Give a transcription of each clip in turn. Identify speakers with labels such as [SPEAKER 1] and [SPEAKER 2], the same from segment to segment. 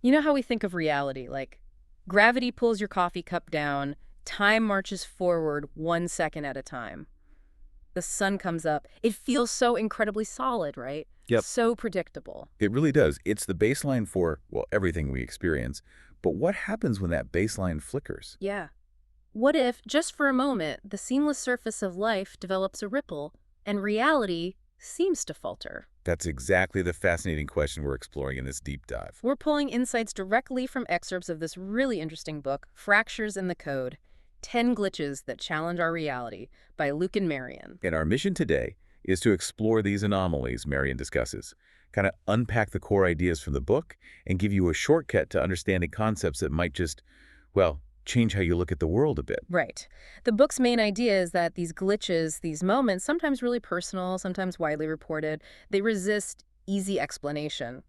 [SPEAKER 1] You know how we think of reality, like gravity pulls your coffee cup down, time marches forward 1 second at a time. The sun comes up. It feels so incredibly solid, right?
[SPEAKER 2] Yep,
[SPEAKER 1] So predictable.
[SPEAKER 2] it really does. It's the baseline for, well, everything we experience. But what happens when that baseline flickers?
[SPEAKER 1] Yeah. What if, just for a moment, the seamless surface of life develops a ripple and reality seems to falter?
[SPEAKER 2] That's exactly the fascinating question we're exploring in this deep dive.
[SPEAKER 1] We're pulling insights directly from excerpts of this really interesting book, Fractures in the Code: 10 Glitches That Challenge Our Reality by Luke and Marion.
[SPEAKER 2] And our mission today is to explore these anomalies Marion discusses, kind of unpack the core ideas from the book, and give you a shortcut to understanding concepts that might just, well, change how you look at the world a bit.
[SPEAKER 1] Right. The book's main idea is that these glitches, these moments, sometimes really personal, sometimes widely reported, they resist easy explanation,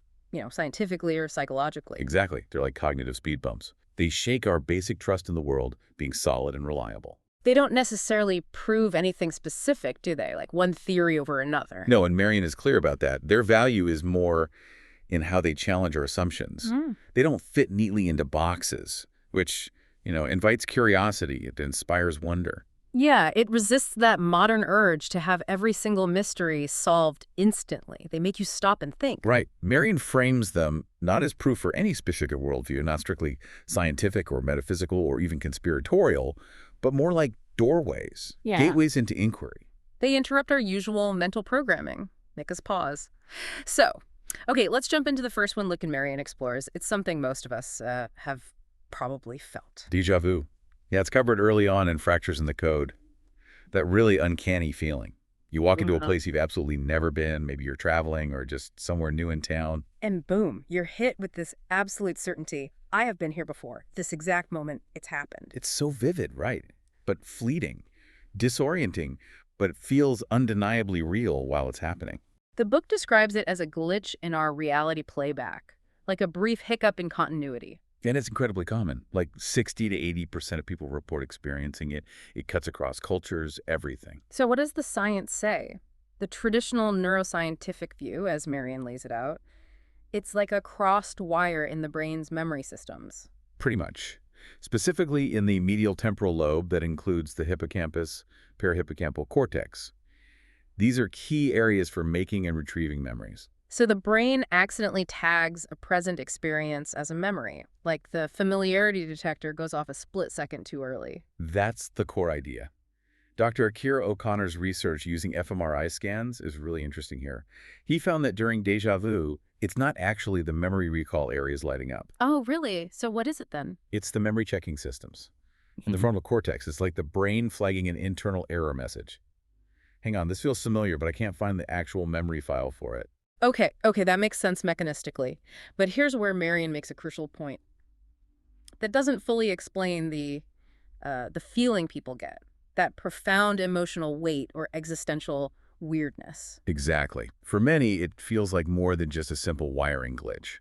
[SPEAKER 1] scientifically or psychologically.
[SPEAKER 2] Exactly. They're like cognitive speed bumps. They shake our basic trust in the world being solid and reliable.
[SPEAKER 1] They don't necessarily prove anything specific, do they? Like one theory over another.
[SPEAKER 2] No, and Marion is clear about that. Their value is more in how they challenge our assumptions.
[SPEAKER 1] Mm.
[SPEAKER 2] They don't fit neatly into boxes, which, invites curiosity. It inspires wonder.
[SPEAKER 1] Yeah, it resists that modern urge to have every single mystery solved instantly. They make you stop and think.
[SPEAKER 2] Right. Marion frames them not as proof for any specific worldview, not strictly scientific or metaphysical or even conspiratorial, but more like doorways,
[SPEAKER 1] Yeah.
[SPEAKER 2] gateways into inquiry.
[SPEAKER 1] They interrupt our usual mental programming, make us pause. So, okay, let's jump into the first one Luke and Marion explores. It's something most of us have probably felt.
[SPEAKER 2] Déjà vu. Yeah, it's covered early on in Fractures in the Code. That really uncanny feeling. You walk into a
[SPEAKER 1] Uh-huh.
[SPEAKER 2] place you've absolutely never been, maybe you're traveling or just somewhere new in town.
[SPEAKER 1] And boom, you're hit with this absolute certainty. I have been here before. This exact moment, it's happened.
[SPEAKER 2] It's so vivid, right? But fleeting, disorienting, but it feels undeniably real while it's happening.
[SPEAKER 1] The book describes it as a glitch in our reality playback, like a brief hiccup in continuity.
[SPEAKER 2] And it's incredibly common. Like 60 to 80% of people report experiencing it. It cuts across cultures, everything.
[SPEAKER 1] So what does the science say? The traditional neuroscientific view, as Marion lays it out, it's like a crossed wire in the brain's memory systems.
[SPEAKER 2] Pretty much. Specifically in the medial temporal lobe that includes the hippocampus, parahippocampal cortex. These are key areas for making and retrieving memories.
[SPEAKER 1] So the brain accidentally tags a present experience as a memory, like the familiarity detector goes off a split second too early.
[SPEAKER 2] That's the core idea. Dr. Akira O'Connor's research using fMRI scans is really interesting here. He found that during déjà vu, it's not actually the memory recall areas lighting up.
[SPEAKER 1] Oh, really? So what is it then?
[SPEAKER 2] It's the memory checking systems. In the frontal cortex, it's like the brain flagging an internal error message. Hang on, this feels familiar, but I can't find the actual memory file for it.
[SPEAKER 1] Okay, that makes sense mechanistically. But here's where Marion makes a crucial point. That doesn't fully explain the feeling people get, that profound emotional weight or existential weirdness.
[SPEAKER 2] Exactly. For many, it feels like more than just a simple wiring glitch.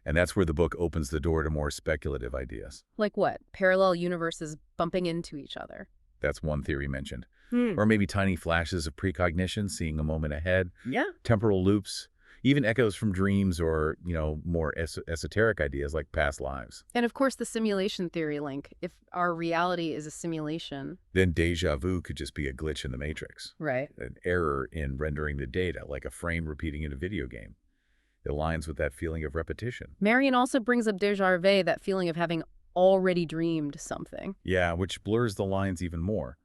[SPEAKER 2] And that's where the book opens the door to more speculative ideas.
[SPEAKER 1] Like what? Parallel universes bumping into each other.
[SPEAKER 2] That's one theory mentioned.
[SPEAKER 1] Hmm.
[SPEAKER 2] Or maybe tiny flashes of precognition, seeing a moment ahead,
[SPEAKER 1] Yeah.
[SPEAKER 2] temporal loops, even echoes from dreams or, more esoteric ideas like past lives.
[SPEAKER 1] And of course, the simulation theory link. If our reality is a simulation,
[SPEAKER 2] Then déjà vu could just be a glitch in the matrix,
[SPEAKER 1] right?
[SPEAKER 2] an error in rendering the data, like a frame repeating in a video game. It aligns with that feeling of repetition.
[SPEAKER 1] Marion also brings up déjà vu, that feeling of having already dreamed something.
[SPEAKER 2] Yeah, which blurs the lines even more.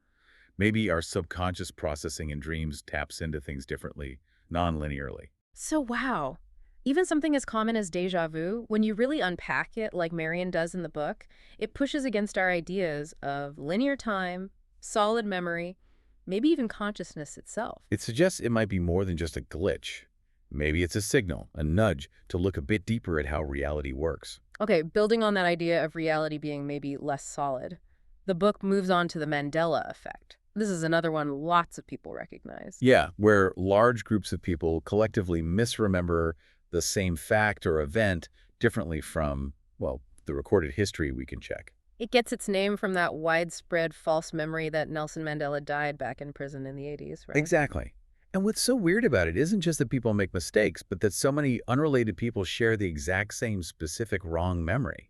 [SPEAKER 2] Maybe our subconscious processing in dreams taps into things differently, non-linearly.
[SPEAKER 1] So wow. Even something as common as déjà vu, when you really unpack it like Marion does in the book, it pushes against our ideas of linear time, solid memory, maybe even consciousness itself.
[SPEAKER 2] It suggests it might be more than just a glitch. Maybe it's a signal, a nudge to look a bit deeper at how reality works.
[SPEAKER 1] Okay, building on that idea of reality being maybe less solid, the book moves on to the Mandela effect. This is another one lots of people recognize.
[SPEAKER 2] Yeah, where large groups of people collectively misremember the same fact or event differently from, well, the recorded history we can check.
[SPEAKER 1] It gets its name from that widespread false memory that Nelson Mandela died back in prison in the 80s, right?
[SPEAKER 2] Exactly. And what's so weird about it isn't just that people make mistakes, but that so many unrelated people share the exact same specific wrong memory,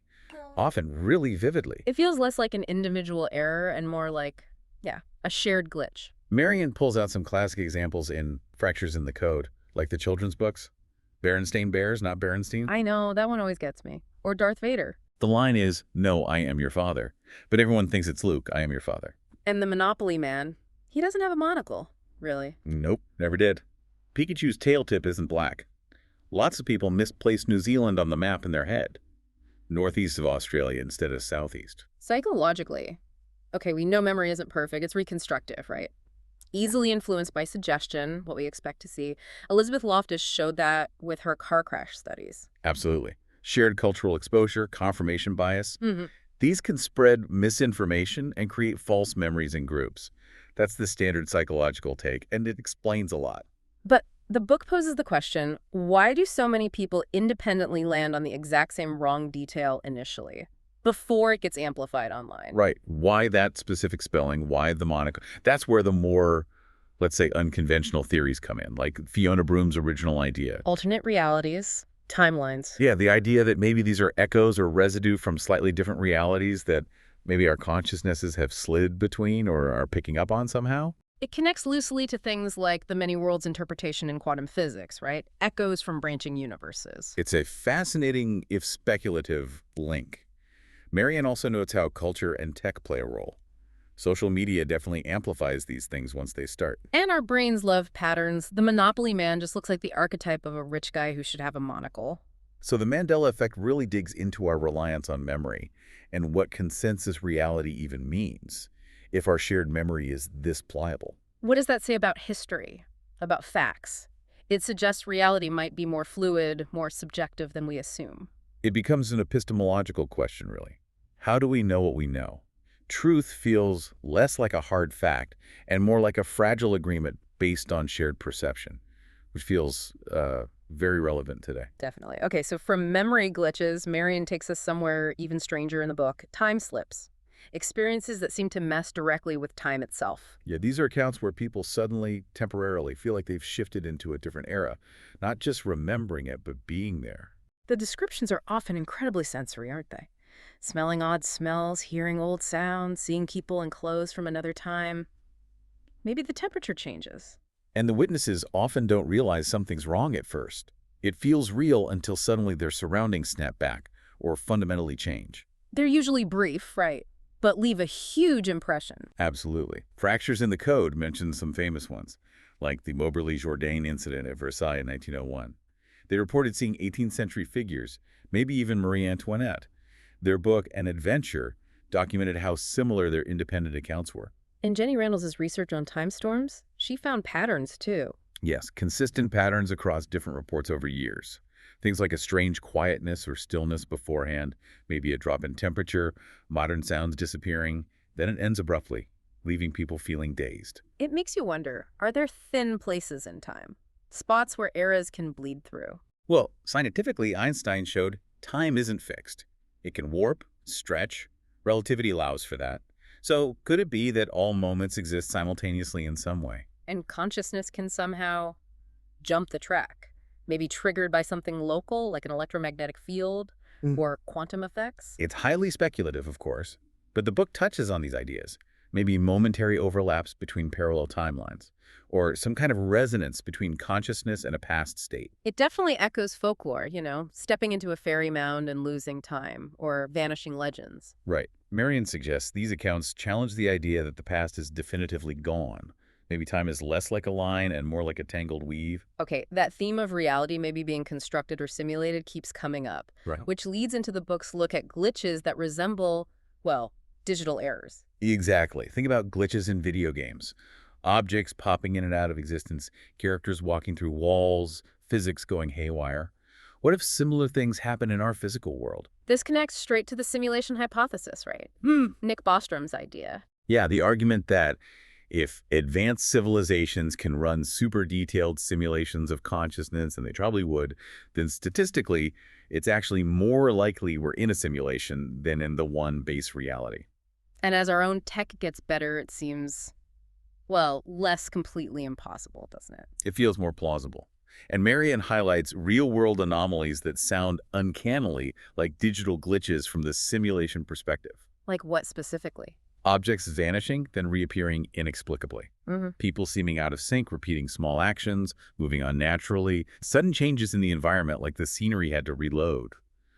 [SPEAKER 2] often really vividly.
[SPEAKER 1] It feels less like an individual error and more like, yeah, a shared glitch.
[SPEAKER 2] Marion pulls out some classic examples in Fractures in the Code, like the children's books. Berenstain Bears, not Berenstein.
[SPEAKER 1] I know, that one always gets me. Or Darth Vader.
[SPEAKER 2] The line is, "No, I am your father." But everyone thinks it's Luke, "I am your father."
[SPEAKER 1] And the Monopoly man, he doesn't have a monocle, really.
[SPEAKER 2] Nope, never did. Pikachu's tail tip isn't black. Lots of people misplace New Zealand on the map in their head. Northeast of Australia instead of southeast.
[SPEAKER 1] Psychologically, okay, we know memory isn't perfect. It's reconstructive, right? Easily influenced by suggestion, what we expect to see. Elizabeth Loftus showed that with her car crash studies.
[SPEAKER 2] Absolutely. Shared cultural exposure, confirmation bias.
[SPEAKER 1] Mm-hmm.
[SPEAKER 2] These can spread misinformation and create false memories in groups. That's the standard psychological take, and it explains a lot.
[SPEAKER 1] But the book poses the question, why do so many people independently land on the exact same wrong detail initially, before it gets amplified online?
[SPEAKER 2] Right. Why that specific spelling? Why the monocle? That's where the more, let's say, unconventional theories come in, like Fiona Broom's original idea.
[SPEAKER 1] Alternate realities, timelines.
[SPEAKER 2] Yeah, the idea that maybe these are echoes or residue from slightly different realities that maybe our consciousnesses have slid between or are picking up on somehow.
[SPEAKER 1] It connects loosely to things like the many worlds interpretation in quantum physics, right? Echoes from branching universes.
[SPEAKER 2] It's a fascinating, if speculative, link. Marianne also notes how culture and tech play a role. Social media definitely amplifies these things once they start.
[SPEAKER 1] And our brains love patterns. The Monopoly man just looks like the archetype of a rich guy who should have a monocle.
[SPEAKER 2] So the Mandela effect really digs into our reliance on memory and what consensus reality even means, if our shared memory is this pliable.
[SPEAKER 1] What does that say about history, about facts? It suggests reality might be more fluid, more subjective than we assume.
[SPEAKER 2] It becomes an epistemological question, really. How do we know what we know? Truth feels less like a hard fact and more like a fragile agreement based on shared perception, which feels very relevant today.
[SPEAKER 1] Definitely. Okay, so from memory glitches, Marion takes us somewhere even stranger in the book, time slips. Experiences that seem to mess directly with time itself.
[SPEAKER 2] Yeah, these are accounts where people suddenly, temporarily, feel like they've shifted into a different era, not just remembering it, but being there.
[SPEAKER 1] The descriptions are often incredibly sensory, aren't they? Smelling odd smells, hearing old sounds, seeing people in clothes from another time. Maybe the temperature changes.
[SPEAKER 2] And the witnesses often don't realize something's wrong at first. It feels real until suddenly their surroundings snap back or fundamentally change.
[SPEAKER 1] They're usually brief, right, but leave a huge impression.
[SPEAKER 2] Absolutely. Fractures in the Code mentions some famous ones, like the Moberly-Jourdain incident at Versailles in 1901. They reported seeing 18th century figures, maybe even Marie Antoinette. Their book, An Adventure, documented how similar their independent accounts were.
[SPEAKER 1] In Jenny Randall's research on time storms, she found patterns too.
[SPEAKER 2] Yes, consistent patterns across different reports over years. Things like a strange quietness or stillness beforehand, maybe a drop in temperature, modern sounds disappearing, then it ends abruptly, leaving people feeling dazed.
[SPEAKER 1] It makes you wonder, are there thin places in time? Spots where eras can bleed through?
[SPEAKER 2] Well, scientifically, Einstein showed time isn't fixed. It can warp, stretch. Relativity allows for that. So could it be that all moments exist simultaneously in some way?
[SPEAKER 1] And consciousness can somehow jump the track, maybe triggered by something local, like an electromagnetic field or quantum effects?
[SPEAKER 2] It's highly speculative, of course, but the book touches on these ideas. Maybe momentary overlaps between parallel timelines, or some kind of resonance between consciousness and a past state.
[SPEAKER 1] It definitely echoes folklore, stepping into a fairy mound and losing time, or vanishing legends.
[SPEAKER 2] Right. Marion suggests these accounts challenge the idea that the past is definitively gone. Maybe time is less like a line and more like a tangled weave.
[SPEAKER 1] Okay, that theme of reality maybe being constructed or simulated keeps coming up,
[SPEAKER 2] Right.
[SPEAKER 1] which leads into the book's look at glitches that resemble, well, digital errors.
[SPEAKER 2] Exactly. Think about glitches in video games. Objects popping in and out of existence, characters walking through walls, physics going haywire. What if similar things happen in our physical world?
[SPEAKER 1] This connects straight to the simulation hypothesis, right? Nick Bostrom's idea.
[SPEAKER 2] Yeah, the argument that if advanced civilizations can run super detailed simulations of consciousness, and they probably would, then statistically, it's actually more likely we're in a simulation than in the one base reality.
[SPEAKER 1] And as our own tech gets better, it seems Well, less completely impossible, doesn't it?
[SPEAKER 2] It feels more plausible. And Marion highlights real-world anomalies that sound uncannily like digital glitches from the simulation perspective.
[SPEAKER 1] Like what specifically?
[SPEAKER 2] Objects vanishing, then reappearing inexplicably.
[SPEAKER 1] Hmm.
[SPEAKER 2] People seeming out of sync, repeating small actions, moving unnaturally. Sudden changes in the environment like the scenery had to reload.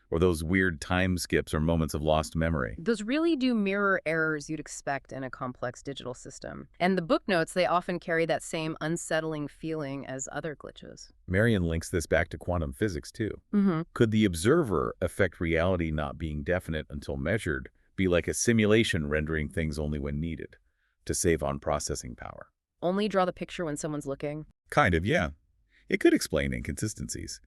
[SPEAKER 2] Or those weird time skips or moments of lost memory.
[SPEAKER 1] Those really do mirror errors you'd expect in a complex digital system. And the book notes, they often carry that same unsettling feeling as other glitches.
[SPEAKER 2] Marion links this back to quantum physics, too.
[SPEAKER 1] Hmm.
[SPEAKER 2] Could the observer affect reality not being definite until measured, be like a simulation rendering things only when needed, to save on processing power?
[SPEAKER 1] Only draw the picture when someone's looking.
[SPEAKER 2] Kind of, yeah. It could explain inconsistencies.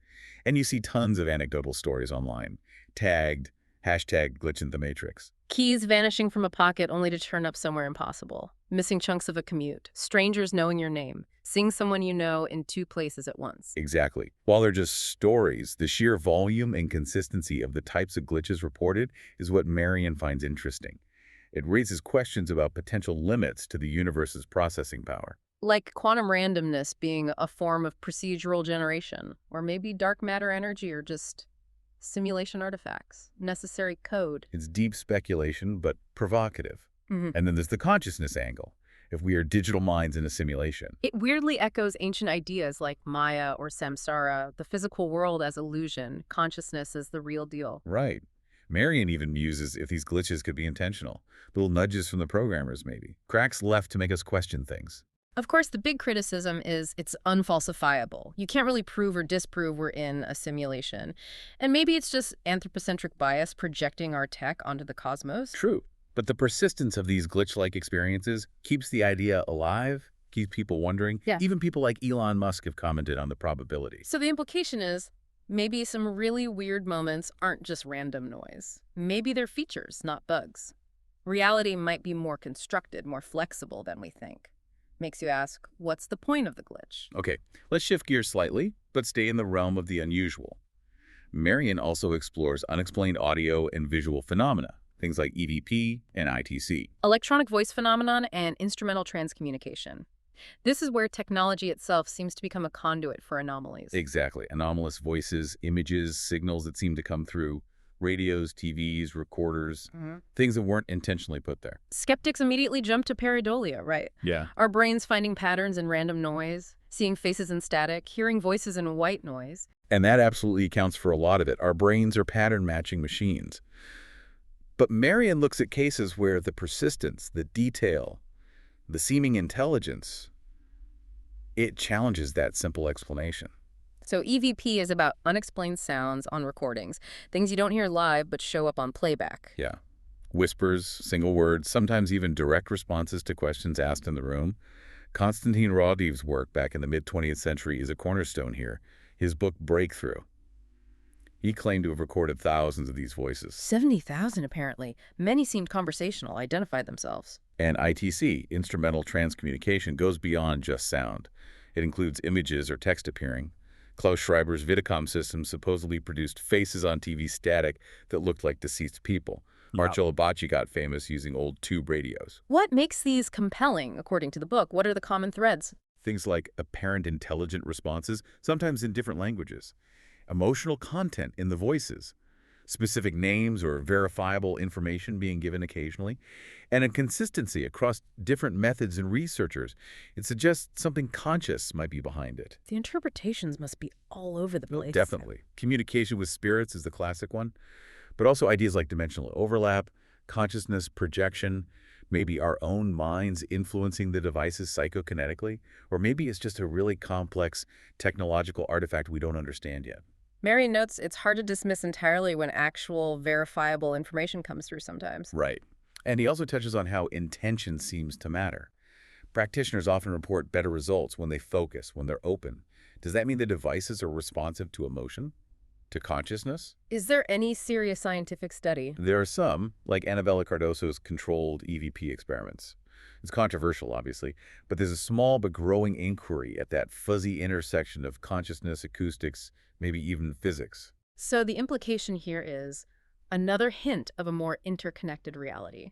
[SPEAKER 2] And you see tons of anecdotal stories online, tagged, hashtag glitch in the matrix.
[SPEAKER 1] Keys vanishing from a pocket only to turn up somewhere impossible. Missing chunks of a commute. Strangers knowing your name. Seeing someone you know in two places at once.
[SPEAKER 2] Exactly. While they're just stories, the sheer volume and consistency of the types of glitches reported is what Marion finds interesting. It raises questions about potential limits to the universe's processing power.
[SPEAKER 1] Like quantum randomness being a form of procedural generation. Or maybe dark matter energy or just simulation artifacts. Necessary code.
[SPEAKER 2] It's deep speculation, but provocative.
[SPEAKER 1] Hmm.
[SPEAKER 2] And then there's the consciousness angle. If we are digital minds in a simulation.
[SPEAKER 1] It weirdly echoes ancient ideas like Maya or Samsara, the physical world as illusion, consciousness as the real deal.
[SPEAKER 2] Right. Marion even muses if these glitches could be intentional. Little nudges from the programmers, maybe. Cracks left to make us question things.
[SPEAKER 1] Of course, the big criticism is it's unfalsifiable. You can't really prove or disprove we're in a simulation. And maybe it's just anthropocentric bias projecting our tech onto the cosmos.
[SPEAKER 2] True. But the persistence of these glitch-like experiences keeps the idea alive, keeps people wondering.
[SPEAKER 1] Yeah.
[SPEAKER 2] Even people like Elon Musk have commented on the probability.
[SPEAKER 1] So the implication is maybe some really weird moments aren't just random noise. Maybe they're features, not bugs. Reality might be more constructed, more flexible than we think. Makes you ask, what's the point of the glitch?
[SPEAKER 2] Okay, let's shift gears slightly, but stay in the realm of the unusual. Marion also explores unexplained audio and visual phenomena, things like EVP and ITC.
[SPEAKER 1] Electronic voice phenomenon and instrumental transcommunication. This is where technology itself seems to become a conduit for anomalies.
[SPEAKER 2] Exactly. Anomalous voices, images, signals that seem to come through radios, TVs, recorders, things that weren't intentionally put there.
[SPEAKER 1] Skeptics immediately jump to pareidolia, right?
[SPEAKER 2] Yeah.
[SPEAKER 1] Our brains finding patterns in random noise, seeing faces in static, hearing voices in white noise.
[SPEAKER 2] And that absolutely accounts for a lot of it. Our brains are pattern-matching machines. But Marion looks at cases where the persistence, the detail, the seeming intelligence, it challenges that simple explanation.
[SPEAKER 1] So EVP is about unexplained sounds on recordings, things you don't hear live but show up on playback.
[SPEAKER 2] Yeah. Whispers, single words, sometimes even direct responses to questions asked in the room. Konstantin Raudiev's work back in the mid-20th century is a cornerstone here. His book, Breakthrough. He claimed to have recorded thousands of these voices.
[SPEAKER 1] 70,000 apparently. Many seemed conversational, identified themselves.
[SPEAKER 2] And ITC, instrumental transcommunication, goes beyond just sound. It includes images or text appearing. Klaus Schreiber's Vidicom system supposedly produced faces on TV static that looked like deceased people. Marcello Bacci got famous using old tube radios.
[SPEAKER 1] What makes these compelling, according to the book? What are the common threads?
[SPEAKER 2] Things like apparent intelligent responses, sometimes in different languages. Emotional content in the voices. Specific names or verifiable information being given occasionally, and a consistency across different methods and researchers. It suggests something conscious might be behind it.
[SPEAKER 1] The interpretations must be all over the place.
[SPEAKER 2] Definitely. Communication with spirits is the classic one, but also ideas like dimensional overlap, consciousness projection, maybe our own minds influencing the devices psychokinetically, or maybe it's just a really complex technological artifact we don't understand yet.
[SPEAKER 1] Marion notes it's hard to dismiss entirely when actual verifiable information comes through sometimes.
[SPEAKER 2] Right. And he also touches on how intention seems to matter. Practitioners often report better results when they focus, when they're open. Does that mean the devices are responsive to emotion? To consciousness?
[SPEAKER 1] Is there any serious scientific study?
[SPEAKER 2] There are some, like Annabella Cardoso's controlled EVP experiments. It's controversial, obviously, but there's a small but growing inquiry at that fuzzy intersection of consciousness, acoustics, maybe even physics.
[SPEAKER 1] So the implication here is another hint of a more interconnected reality.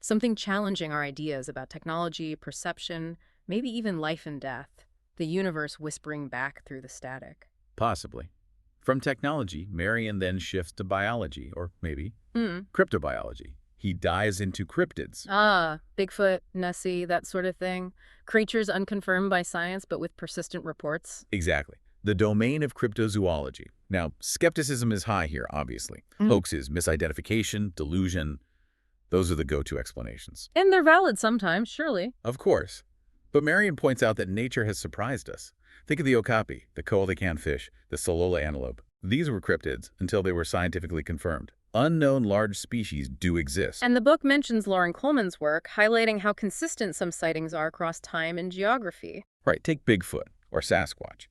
[SPEAKER 1] Something challenging our ideas about technology, perception, maybe even life and death, the universe whispering back through the static.
[SPEAKER 2] Possibly. From technology, Marion then shifts to biology, or maybe
[SPEAKER 1] Hmm.
[SPEAKER 2] cryptobiology. He dives into cryptids.
[SPEAKER 1] Ah, Bigfoot, Nessie, that sort of thing. Creatures unconfirmed by science but with persistent reports.
[SPEAKER 2] Exactly. The domain of cryptozoology. Now, skepticism is high here, obviously.
[SPEAKER 1] Mm.
[SPEAKER 2] Hoaxes, misidentification, delusion, those are the go-to explanations.
[SPEAKER 1] And they're valid sometimes, surely.
[SPEAKER 2] Of course. But Marion points out that nature has surprised us. Think of the okapi, the coelacanth fish, the solola antelope. These were cryptids until they were scientifically confirmed. Unknown large species do exist.
[SPEAKER 1] And the book mentions Lauren Coleman's work, highlighting how consistent some sightings are across time and geography.
[SPEAKER 2] Right, take Bigfoot or Sasquatch.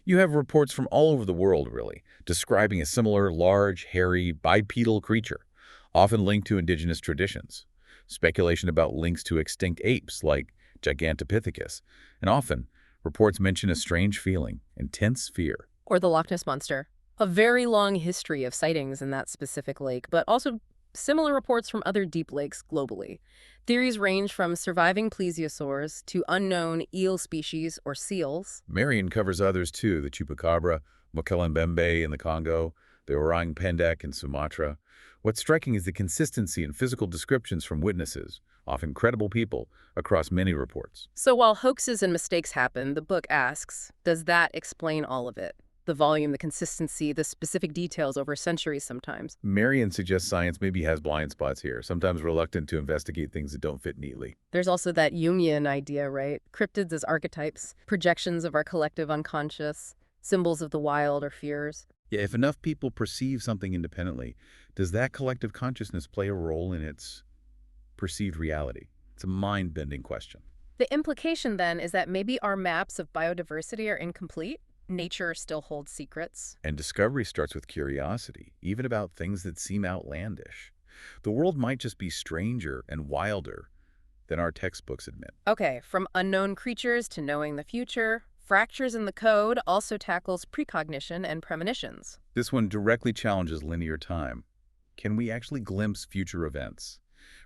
[SPEAKER 2] You have reports from all over the world, really, describing a similar large, hairy, bipedal creature, often linked to indigenous traditions. Speculation about links to extinct apes like Gigantopithecus, and often reports mention a strange feeling, intense fear.
[SPEAKER 1] Or the Loch Ness Monster. A very long history of sightings in that specific lake, but also similar reports from other deep lakes globally. Theories range from surviving plesiosaurs to unknown eel species or seals.
[SPEAKER 2] Marion covers others too, the chupacabra, Mokelembembe in the Congo, the orang pendek in Sumatra. What's striking is the consistency in physical descriptions from witnesses, often credible people, across many reports.
[SPEAKER 1] So while hoaxes and mistakes happen, the book asks, does that explain all of it? The volume, the consistency, the specific details over centuries sometimes.
[SPEAKER 2] Marion suggests science maybe has blind spots here, sometimes reluctant to investigate things that don't fit neatly.
[SPEAKER 1] There's also that Jungian idea, right? Cryptids as archetypes, projections of our collective unconscious, symbols of the wild or fears.
[SPEAKER 2] Yeah, if enough people perceive something independently, does that collective consciousness play a role in its perceived reality? It's a mind-bending question.
[SPEAKER 1] The implication then is that maybe our maps of biodiversity are incomplete. Nature still holds secrets.
[SPEAKER 2] And discovery starts with curiosity, even about things that seem outlandish. The world might just be stranger and wilder than our textbooks admit.
[SPEAKER 1] Okay, from unknown creatures to knowing the future, Fractures in the Code also tackles precognition and premonitions.
[SPEAKER 2] This one directly challenges linear time. Can we actually glimpse future events?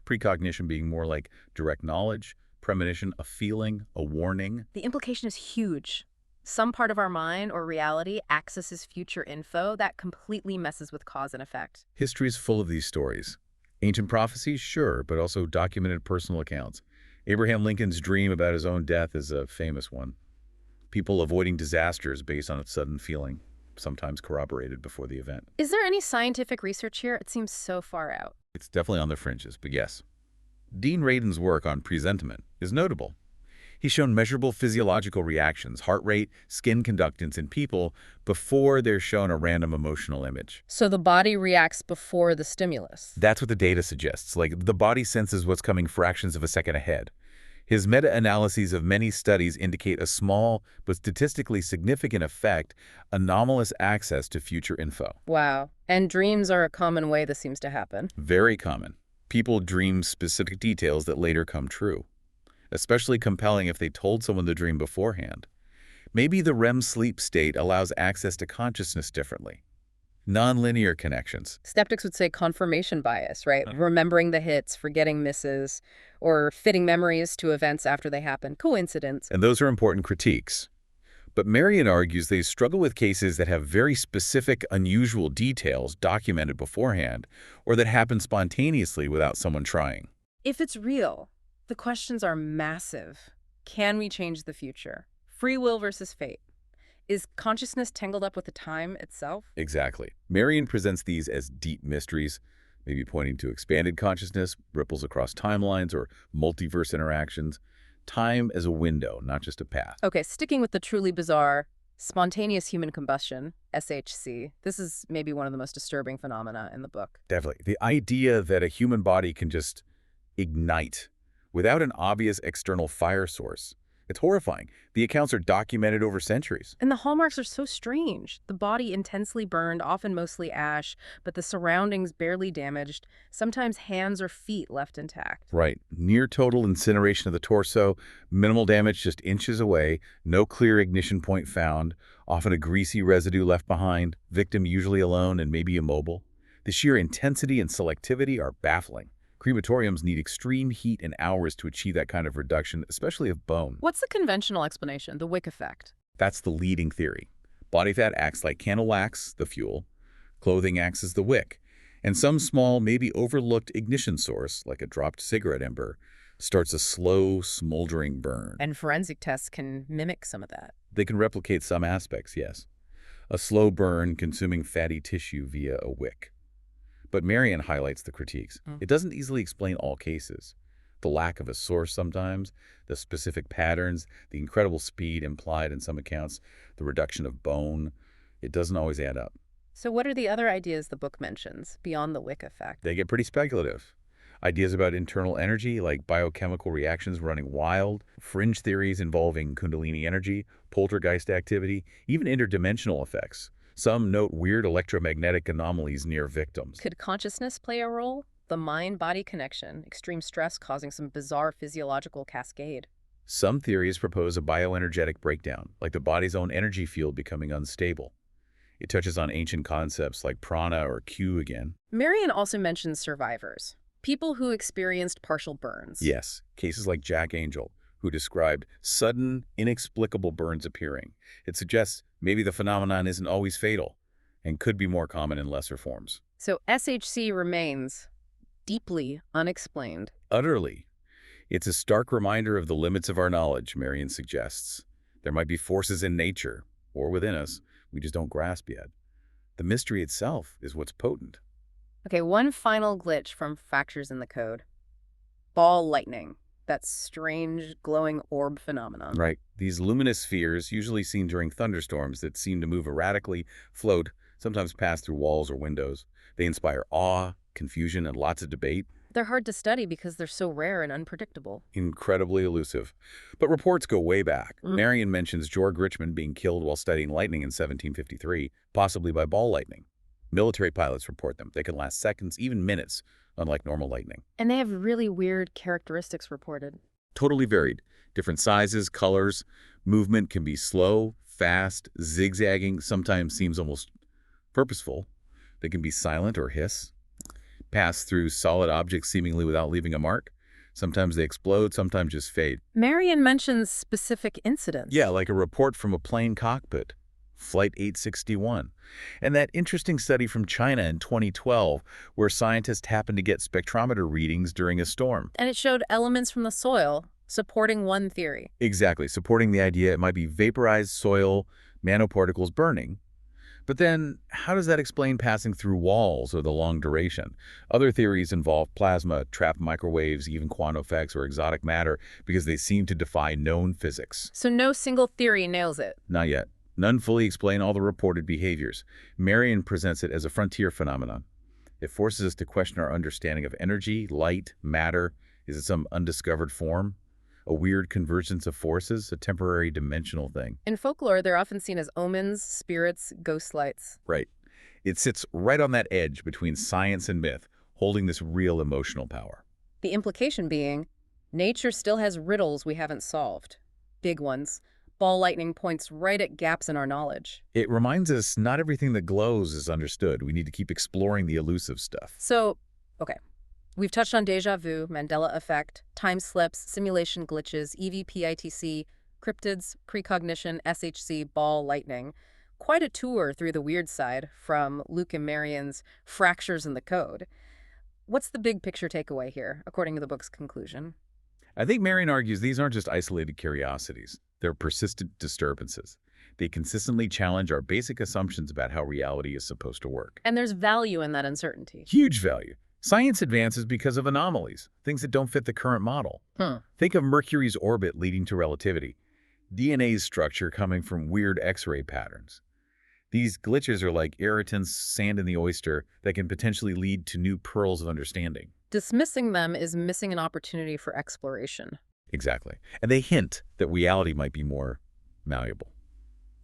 [SPEAKER 2] Precognition being more like direct knowledge, premonition a feeling, a warning.
[SPEAKER 1] The implication is huge. Some part of our mind or reality accesses future info that completely messes with cause and effect.
[SPEAKER 2] History is full of these stories. Ancient prophecies, sure, but also documented personal accounts. Abraham Lincoln's dream about his own death is a famous one. People avoiding disasters based on a sudden feeling, sometimes corroborated before the event.
[SPEAKER 1] Is there any scientific research here? It seems so far out.
[SPEAKER 2] It's definitely on the fringes, but yes. Dean Radin's work on presentiment is notable. He's shown measurable physiological reactions, heart rate, skin conductance in people before they're shown a random emotional image.
[SPEAKER 1] So the body reacts before the stimulus.
[SPEAKER 2] That's what the data suggests, like the body senses what's coming fractions of a second ahead. His meta-analyses of many studies indicate a small but statistically significant effect, anomalous access to future info.
[SPEAKER 1] Wow. And dreams are a common way this seems to happen.
[SPEAKER 2] Very common. People dream specific details that later come true. Especially compelling if they told someone the dream beforehand. Maybe the REM sleep state allows access to consciousness differently. Nonlinear connections.
[SPEAKER 1] Skeptics would say confirmation bias, right? Remembering the hits, forgetting misses, or fitting memories to events after they happen. Coincidence.
[SPEAKER 2] And those are important critiques. But Marion argues they struggle with cases that have very specific, unusual details documented beforehand, or that happen spontaneously without someone trying.
[SPEAKER 1] If it's real, the questions are massive. Can we change the future? Free will versus fate. Is consciousness tangled up with the time itself?
[SPEAKER 2] Exactly. Marion presents these as deep mysteries, maybe pointing to expanded consciousness, ripples across timelines, or multiverse interactions. Time as a window, not just a path.
[SPEAKER 1] Okay, sticking with the truly bizarre, spontaneous human combustion, SHC. This is maybe one of the most disturbing phenomena in the book.
[SPEAKER 2] Definitely. The idea that a human body can just ignite without an obvious external fire source. It's horrifying. The accounts are documented over centuries.
[SPEAKER 1] And the hallmarks are so strange. The body intensely burned, often mostly ash, but the surroundings barely damaged, sometimes hands or feet left intact.
[SPEAKER 2] Right. Near total incineration of the torso, minimal damage just inches away, no clear ignition point found, often a greasy residue left behind, victim usually alone and maybe immobile. The sheer intensity and selectivity are baffling. Crematoriums need extreme heat and hours to achieve that kind of reduction, especially of bone.
[SPEAKER 1] What's the conventional explanation, the wick effect?
[SPEAKER 2] That's the leading theory. Body fat acts like candle wax, the fuel. Clothing acts as the wick. And some small, maybe overlooked ignition source, like a dropped cigarette ember, starts a slow, smoldering burn.
[SPEAKER 1] And forensic tests can mimic some of that.
[SPEAKER 2] They can replicate some aspects, yes. A slow burn consuming fatty tissue via a wick. But Marion highlights the critiques. It doesn't easily explain all cases. The lack of a source sometimes, the specific patterns, the incredible speed implied in some accounts, the reduction of bone, it doesn't always add up.
[SPEAKER 1] So what are the other ideas the book mentions beyond the wick effect?
[SPEAKER 2] They get pretty speculative. Ideas about internal energy, like biochemical reactions running wild, fringe theories involving kundalini energy, poltergeist activity, even interdimensional effects. Some note weird electromagnetic anomalies near victims.
[SPEAKER 1] Could consciousness play a role? The mind-body connection, extreme stress causing some bizarre physiological cascade.
[SPEAKER 2] Some theories propose a bioenergetic breakdown, like the body's own energy field becoming unstable. It touches on ancient concepts like prana or Q again.
[SPEAKER 1] Marion also mentions survivors, people who experienced partial burns.
[SPEAKER 2] Yes, cases like Jack Angel, who described sudden, inexplicable burns appearing. It suggests maybe the phenomenon isn't always fatal and could be more common in lesser forms.
[SPEAKER 1] So SHC remains deeply unexplained.
[SPEAKER 2] Utterly. It's a stark reminder of the limits of our knowledge, Marion suggests. There might be forces in nature, or within us, we just don't grasp yet. The mystery itself is what's potent.
[SPEAKER 1] Okay, one final glitch from Factors in the Code. Ball lightning. That strange glowing orb phenomenon.
[SPEAKER 2] Right. These luminous spheres, usually seen during thunderstorms that seem to move erratically, float, sometimes pass through walls or windows. They inspire awe, confusion, and lots of debate.
[SPEAKER 1] They're hard to study because they're so rare and unpredictable.
[SPEAKER 2] Incredibly elusive. But reports go way back. Marion mentions George Richmond being killed while studying lightning in 1753, possibly by ball lightning. Military pilots report them. They can last seconds, even minutes, unlike normal lightning.
[SPEAKER 1] And they have really weird characteristics reported.
[SPEAKER 2] Totally varied. Different sizes, colors. Movement can be slow, fast, zigzagging, sometimes seems almost purposeful. They can be silent or hiss. Pass through solid objects seemingly without leaving a mark. Sometimes they explode, sometimes just fade.
[SPEAKER 1] Marion mentions specific incidents.
[SPEAKER 2] Yeah, like a report from a plane cockpit. Flight 861. And that interesting study from China in 2012 where scientists happened to get spectrometer readings during a storm.
[SPEAKER 1] And it showed elements from the soil supporting one theory.
[SPEAKER 2] Exactly, supporting the idea it might be vaporized soil, nanoparticles burning. But then, how does that explain passing through walls or the long duration? Other theories involve plasma, trapped microwaves, even quantum effects or exotic matter because they seem to defy known physics.
[SPEAKER 1] So no single theory nails it.
[SPEAKER 2] Not yet. None fully explain all the reported behaviors. Marion presents it as a frontier phenomenon. It forces us to question our understanding of energy, light, matter. Is it some undiscovered form? A weird convergence of forces, a temporary dimensional thing.
[SPEAKER 1] In folklore, they're often seen as omens, spirits, ghost lights.
[SPEAKER 2] Right. It sits right on that edge between science and myth, holding this real emotional power.
[SPEAKER 1] The implication being, nature still has riddles we haven't solved. Big ones. Ball lightning points right at gaps in our knowledge.
[SPEAKER 2] It reminds us not everything that glows is understood. We need to keep exploring the elusive stuff.
[SPEAKER 1] So, okay. We've touched on déjà vu, Mandela effect, time slips, simulation glitches, EVPITC, cryptids, precognition, SHC, ball lightning. Quite a tour through the weird side from Luke and Marion's fractures in the code. What's the big picture takeaway here, according to the book's conclusion?
[SPEAKER 2] I think Marion argues these aren't just isolated curiosities. They're persistent disturbances. They consistently challenge our basic assumptions about how reality is supposed to work.
[SPEAKER 1] And there's value in that uncertainty.
[SPEAKER 2] Huge value. Science advances because of anomalies, things that don't fit the current model. Think of Mercury's orbit leading to relativity, DNA's structure coming from weird X-ray patterns. These glitches are like irritants, sand in the oyster, that can potentially lead to new pearls of understanding.
[SPEAKER 1] Dismissing them is missing an opportunity for exploration.
[SPEAKER 2] Exactly. And they hint that reality might be more malleable.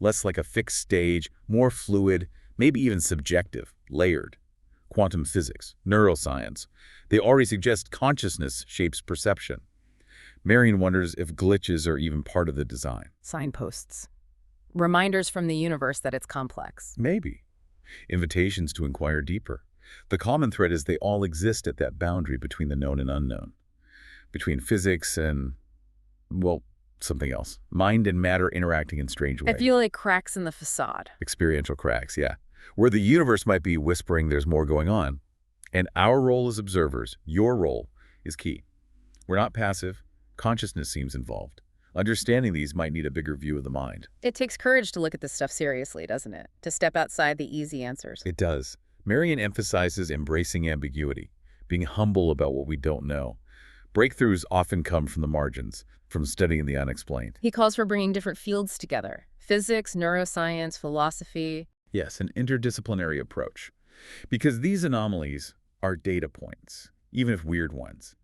[SPEAKER 2] Less like a fixed stage, more fluid, maybe even subjective, layered. Quantum physics, neuroscience. They already suggest consciousness shapes perception. Marion wonders if glitches are even part of the design.
[SPEAKER 1] Signposts. Reminders from the universe that it's complex.
[SPEAKER 2] Maybe. Invitations to inquire deeper. The common thread is they all exist at that boundary between the known and unknown, between physics and, well, something else. Mind and matter interacting in strange
[SPEAKER 1] I
[SPEAKER 2] ways.
[SPEAKER 1] feel like cracks in the facade.
[SPEAKER 2] Experiential cracks, yeah. Where the universe might be whispering there's more going on. And our role as observers, your role, is key. We're not passive. Consciousness seems involved. Understanding these might need a bigger view of the mind.
[SPEAKER 1] It takes courage to look at this stuff seriously, doesn't it? To step outside the easy answers.
[SPEAKER 2] It does. Marian emphasizes embracing ambiguity, being humble about what we don't know. Breakthroughs often come from the margins, from studying the unexplained.
[SPEAKER 1] He calls for bringing different fields together. Physics, neuroscience, philosophy.
[SPEAKER 2] Yes, an interdisciplinary approach. Because these anomalies are data points, even if weird ones.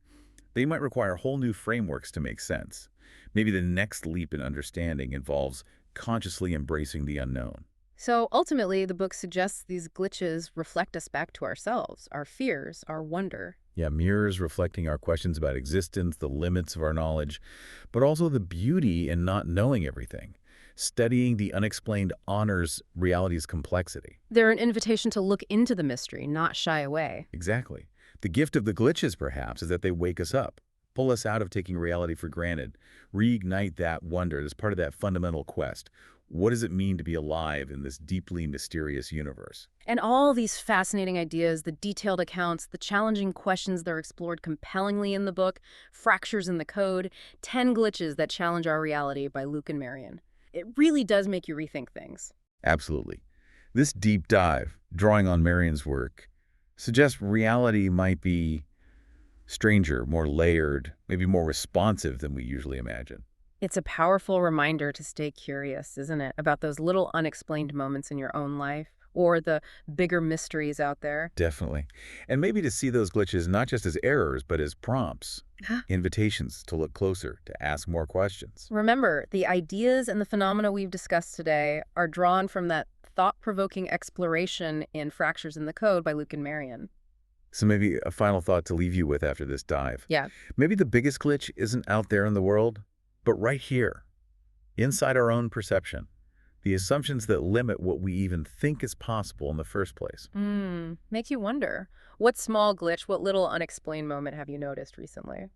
[SPEAKER 2] They might require whole new frameworks to make sense. Maybe the next leap in understanding involves consciously embracing the unknown.
[SPEAKER 1] So ultimately, the book suggests these glitches reflect us back to ourselves, our fears, our wonder.
[SPEAKER 2] Yeah, mirrors reflecting our questions about existence, the limits of our knowledge, but also the beauty in not knowing everything. Studying the unexplained honors reality's complexity.
[SPEAKER 1] They're an invitation to look into the mystery, not shy away.
[SPEAKER 2] Exactly. The gift of the glitches, perhaps, is that they wake us up, pull us out of taking reality for granted, reignite that wonder as part of that fundamental quest. What does it mean to be alive in this deeply mysterious universe?
[SPEAKER 1] And all these fascinating ideas, the detailed accounts, the challenging questions that are explored compellingly in the book, Fractures in the Code, 10 Glitches That Challenge Our Reality by Luke and Marian. It really does make you rethink things.
[SPEAKER 2] Absolutely. This deep dive, drawing on Marian's work, suggests reality might be stranger, more layered, maybe more responsive than we usually imagine.
[SPEAKER 1] It's a powerful reminder to stay curious, isn't it, about those little unexplained moments in your own life or the bigger mysteries out there.
[SPEAKER 2] Definitely. And maybe to see those glitches not just as errors, but as prompts, invitations to look closer, to ask more questions.
[SPEAKER 1] Remember, the ideas and the phenomena we've discussed today are drawn from that thought-provoking exploration in Fractures in the Code by Luke and Marian.
[SPEAKER 2] So maybe a final thought to leave you with after this dive.
[SPEAKER 1] Yeah.
[SPEAKER 2] Maybe the biggest glitch isn't out there in the world, but right here, inside our own perception, the assumptions that limit what we even think is possible in the first place.
[SPEAKER 1] Make you wonder, what small glitch, what little unexplained moment have you noticed recently?